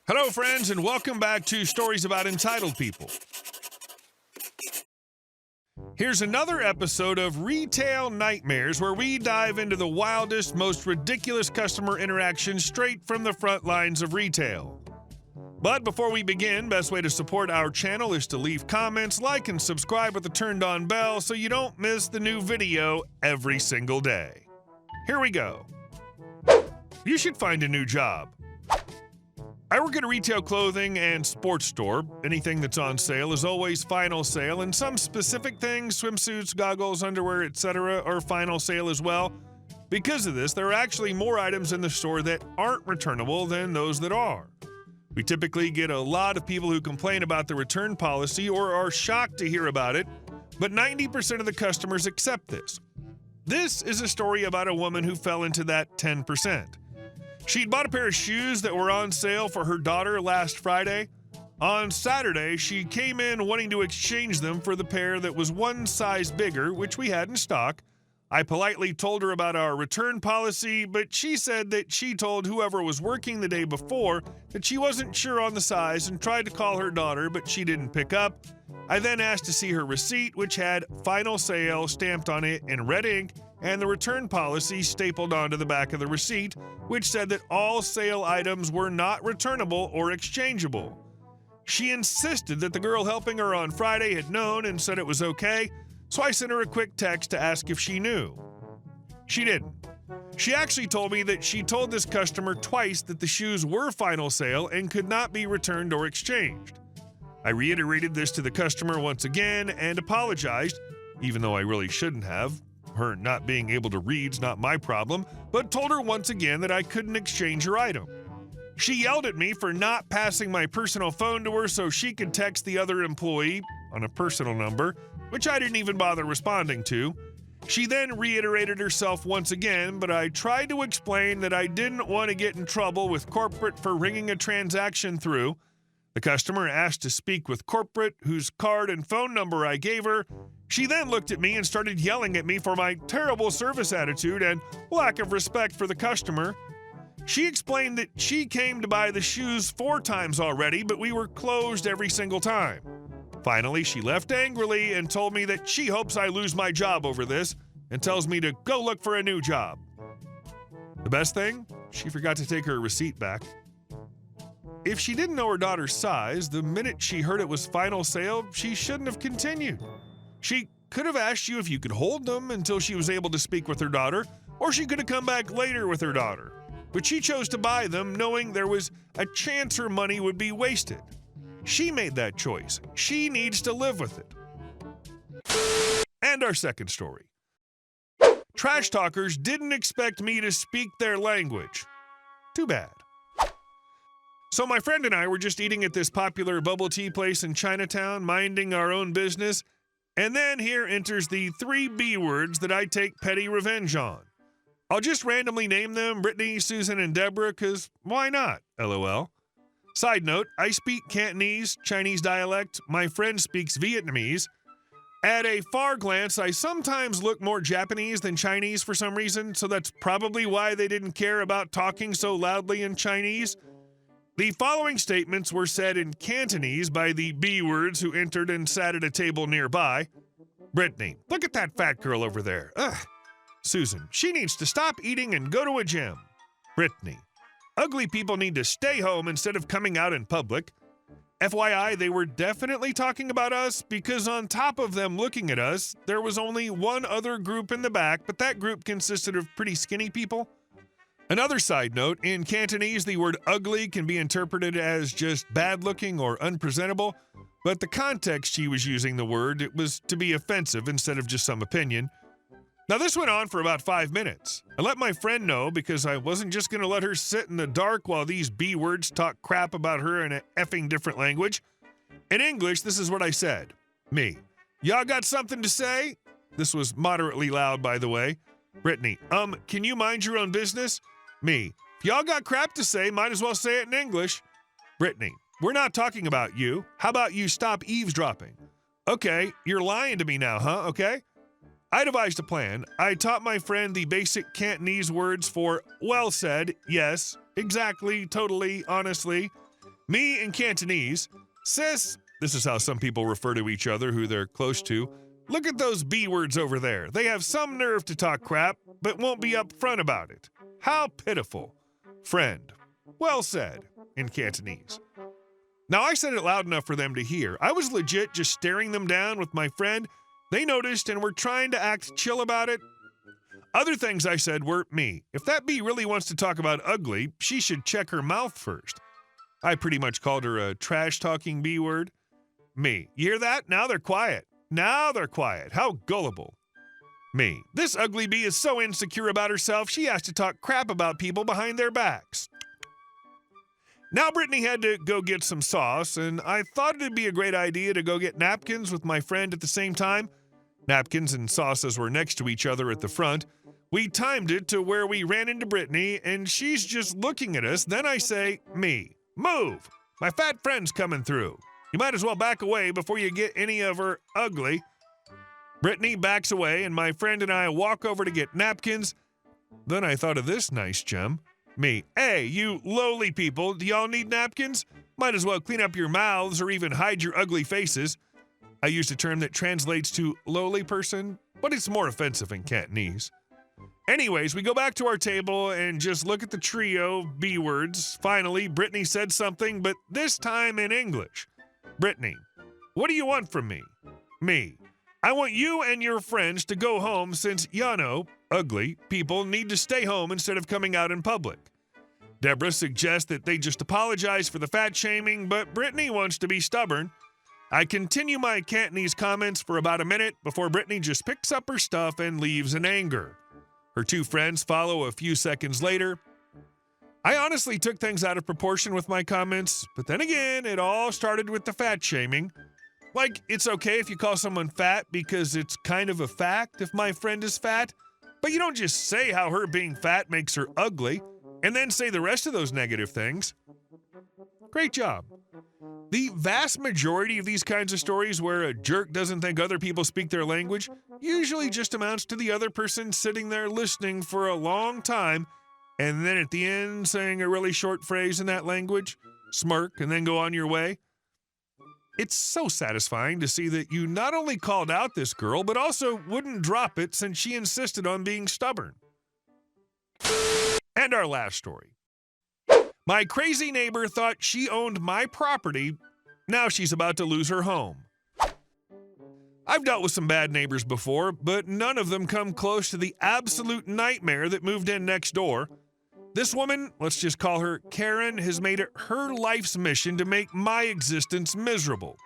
Hello, friends, and welcome back to Stories About Entitled People. Here's another episode of Retail Nightmares, where we dive into the wildest, most ridiculous customer interactions straight from the front lines of retail. But before we begin, best way to support our channel is to leave comments, like, and subscribe with the turned-on bell so you don't miss the new video every single day. Here we go. You should find a new job. I work at a retail clothing and sports store. Anything that's on sale is always final sale, and some specific things, swimsuits, goggles, underwear, etc., are final sale as well. Because of this, there are actually more items in the store that aren't returnable than those that are. We typically get a lot of people who complain about the return policy or are shocked to hear about it, but 90% of the customers accept this. This is a story about a woman who fell into that 10%. She'd bought a pair of shoes that were on sale for her daughter last Friday. On Saturday, she came in wanting to exchange them for the pair that was one size bigger, which we had in stock. I politely told her about our return policy, but she said that she told whoever was working the day before that she wasn't sure on the size and tried to call her daughter, but she didn't pick up. I then asked to see her receipt, which had final sale stamped on it in red ink, and the return policy stapled onto the back of the receipt, which said that all sale items were not returnable or exchangeable. She insisted that the girl helping her on Friday had known and said it was okay, so I sent her a quick text to ask if she knew. She didn't. She actually told me that she told this customer twice that the shoes were final sale and could not be returned or exchanged. I reiterated this to the customer once again and apologized, even though I really shouldn't have. Her not being able to read's not my problem, but told her once again that I couldn't exchange her item. She yelled at me for not passing my personal phone to her so she could text the other employee on a personal number, which I didn't even bother responding to. She then reiterated herself once again, but I tried to explain that I didn't want to get in trouble with corporate for ringing a transaction through. The customer asked to speak with corporate, whose card and phone number I gave her. She then looked at me and started yelling at me for my terrible service attitude and lack of respect for the customer. She explained that she came to buy the shoes 4 times already, but we were closed every single time. Finally, she left angrily and told me that she hopes I lose my job over this and tells me to go look for a new job. The best thing? She forgot to take her receipt back. If she didn't know her daughter's size, the minute she heard it was final sale, she shouldn't have continued. She could have asked you if you could hold them until she was able to speak with her daughter, or she could have come back later with her daughter. But she chose to buy them knowing there was a chance her money would be wasted. She made that choice. She needs to live with it. And our second story. Trash talkers didn't expect me to speak their language. Too bad. So my friend and I were just eating at this popular bubble tea place in Chinatown, minding our own business, and then here enters the 3 B words that I take petty revenge on. I'll just randomly name them Brittany, Susan, and Deborah, because why not, LOL. Side note, I speak Cantonese, Chinese dialect. My friend speaks Vietnamese. At a far glance, I sometimes look more Japanese than Chinese for some reason, so that's probably why they didn't care about talking so loudly in Chinese. The following statements were said in Cantonese by the B-words who entered and sat at a table nearby. Brittany, look at that fat girl over there. Ugh. Susan, she needs to stop eating and go to a gym. Brittany, ugly people need to stay home instead of coming out in public. FYI, they were definitely talking about us because on top of them looking at us, there was only one other group in the back, but that group consisted of pretty skinny people. Another side note, in Cantonese, the word ugly can be interpreted as just bad-looking or unpresentable, but the context she was using the word, it was to be offensive instead of just some opinion. Now, this went on for about 5 minutes. I let my friend know because I wasn't just going to let her sit in the dark while these B-words talk crap about her in an effing different language. In English, this is what I said. Me, y'all got something to say? This was moderately loud, by the way. Brittany, can you mind your own business? Me, if y'all got crap to say, might as well say it in English. Brittany, we're not talking about you. How about you stop eavesdropping? Okay, you're lying to me now, huh? Okay? I devised a plan. I taught my friend the basic Cantonese words for well said, yes, exactly, totally, honestly. Me in Cantonese, sis, this is how some people refer to each other who they're close to. Look at those B words over there. They have some nerve to talk crap, but won't be upfront about it. How pitiful. Friend. Well said, in Cantonese. Now, I said it loud enough for them to hear. I was legit just staring them down with my friend. They noticed and were trying to act chill about it. Other things I said were me. If that bee really wants to talk about ugly, she should check her mouth first. I pretty much called her a trash-talking B word. Me. You hear that? Now they're quiet. Now they're quiet. How gullible. Me. This ugly bee is so insecure about herself, she has to talk crap about people behind their backs. Now Brittany had to go get some sauce, and I thought it'd be a great idea to go get napkins with my friend at the same time. Napkins and sauces were next to each other at the front. We timed it to where we ran into Brittany, and she's just looking at us. Then I say, me, move. My fat friend's coming through. You might as well back away before you get any of her ugly. Brittany backs away, and my friend and I walk over to get napkins. Then I thought of this nice gem. Me, hey, you lowly people, do y'all need napkins? Might as well clean up your mouths or even hide your ugly faces. I used a term that translates to lowly person, but it's more offensive in Cantonese. Anyways, we go back to our table and just look at the trio of B words. Finally, Brittany said something, but this time in English. Brittany, what do you want from me? Me, I want you and your friends to go home since Yano, ugly, people need to stay home instead of coming out in public. Deborah suggests that they just apologize for the fat shaming, but Brittany wants to be stubborn. I continue my Cantonese comments for about a minute before Brittany just picks up her stuff and leaves in anger. Her two friends follow a few seconds later. I honestly took things out of proportion with my comments, but then again, it all started with the fat shaming. Like, it's okay if you call someone fat because it's kind of a fact if my friend is fat, but you don't just say how her being fat makes her ugly and then say the rest of those negative things. Great job. The vast majority of these kinds of stories where a jerk doesn't think other people speak their language usually just amounts to the other person sitting there listening for a long time and then at the end saying a really short phrase in that language, smirk, and then go on your way. It's so satisfying to see that you not only called out this girl, but also wouldn't drop it since she insisted on being stubborn. And our last story. My crazy neighbor thought she owned my property. Now she's about to lose her home. I've dealt with some bad neighbors before, but none of them come close to the absolute nightmare that moved in next door. This woman, let's just call her Karen, has made it her life's mission to make my existence miserable.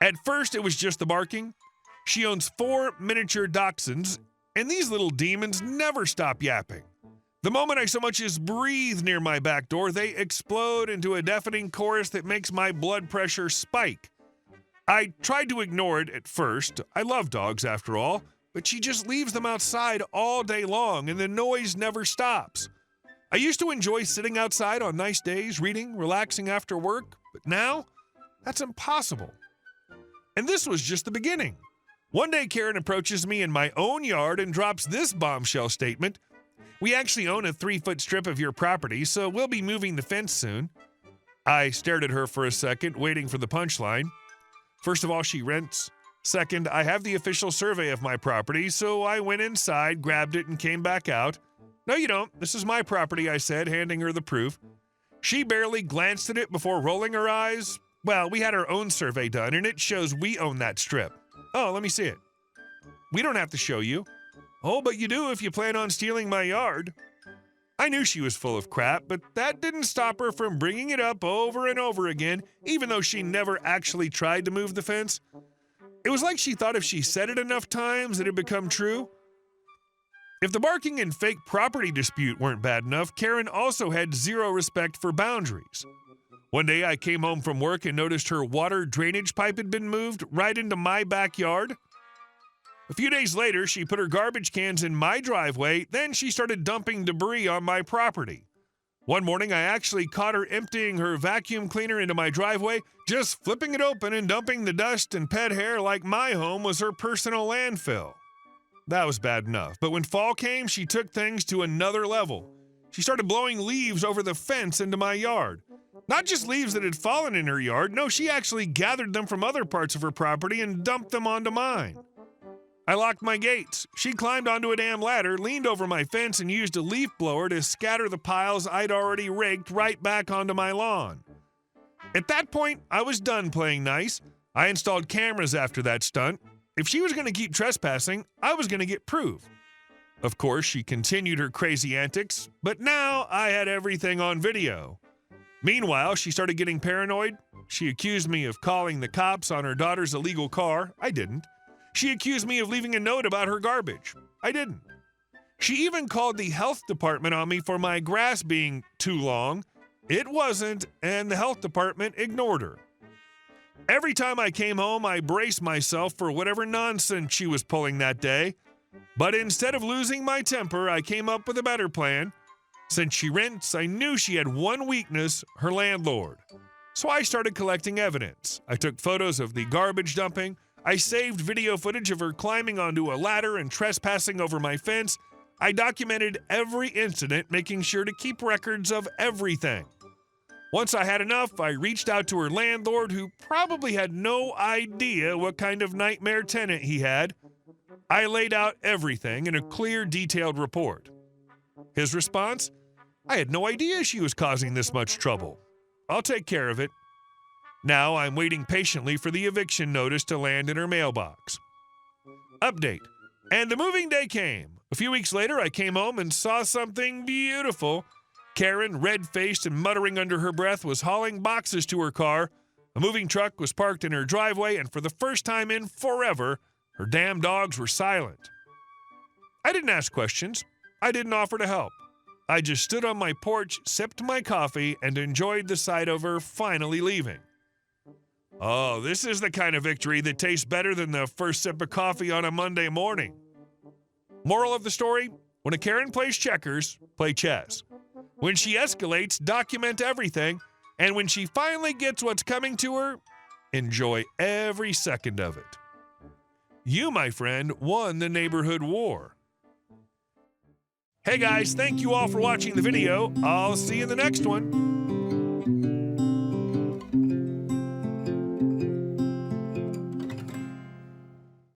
At first, it was just the barking. She owns 4 miniature dachshunds, and these little demons never stop yapping. The moment I so much as breathe near my back door, they explode into a deafening chorus that makes my blood pressure spike. I tried to ignore it at first. I love dogs after all, but she just leaves them outside all day long, and the noise never stops. I used to enjoy sitting outside on nice days, reading, relaxing after work, but now that's impossible. And this was just the beginning. One day, Karen approaches me in my own yard and drops this bombshell statement. We actually own a 3-foot strip of your property, so we'll be moving the fence soon. I stared at her for a second, waiting for the punchline. First of all, she rents. Second, I have the official survey of my property, so I went inside, grabbed it, and came back out. No, you don't. This is my property, I said, handing her the proof. She barely glanced at it before rolling her eyes. Well, we had our own survey done, and it shows we own that strip. Oh, let me see it. We don't have to show you. Oh, but you do if you plan on stealing my yard. I knew she was full of crap, but that didn't stop her from bringing it up over and over again, even though she never actually tried to move the fence. It was like she thought if she said it enough times, it'd become true. If the barking and fake property dispute weren't bad enough, Karen also had zero respect for boundaries. One day I came home from work and noticed her water drainage pipe had been moved right into my backyard. A few days later, she put her garbage cans in my driveway, then she started dumping debris on my property. One morning, I actually caught her emptying her vacuum cleaner into my driveway, just flipping it open and dumping the dust and pet hair like my home was her personal landfill. That was bad enough, but when fall came, she took things to another level. She started blowing leaves over the fence into my yard. Not just leaves that had fallen in her yard, no, she actually gathered them from other parts of her property and dumped them onto mine. I locked my gates. She climbed onto a damn ladder, leaned over my fence, and used a leaf blower to scatter the piles I'd already raked right back onto my lawn. At that point, I was done playing nice. I installed cameras after that stunt. If she was going to keep trespassing, I was going to get proof. Of course, she continued her crazy antics, but now I had everything on video. Meanwhile, she started getting paranoid. She accused me of calling the cops on her daughter's illegal car. I didn't. She accused me of leaving a note about her garbage. I didn't. She even called the health department on me for my grass being too long. It wasn't, and the health department ignored her. Every time I came home, I braced myself for whatever nonsense she was pulling that day. But instead of losing my temper, I came up with a better plan. Since she rents, I knew she had one weakness, her landlord. So I started collecting evidence. I took photos of the garbage dumping. I saved video footage of her climbing onto a ladder and trespassing over my fence. I documented every incident, making sure to keep records of everything. Once I had enough, I reached out to her landlord, who probably had no idea what kind of nightmare tenant he had. I laid out everything in a clear, detailed report. His response? I had no idea she was causing this much trouble. I'll take care of it. Now I'm waiting patiently for the eviction notice to land in her mailbox. Update. And the moving day came. A few weeks later, I came home and saw something beautiful. Karen, red-faced and muttering under her breath, was hauling boxes to her car. A moving truck was parked in her driveway, and for the first time in forever, her damn dogs were silent. I didn't ask questions. I didn't offer to help. I just stood on my porch, sipped my coffee, and enjoyed the sight of her finally leaving. Oh, this is the kind of victory that tastes better than the first sip of coffee on a Monday morning. Moral of the story? When a Karen plays checkers, play chess. When she escalates, document everything. And when she finally gets what's coming to her, enjoy every second of it. You, my friend, won the neighborhood war. Hey guys, thank you all for watching the video. I'll see you in the next one.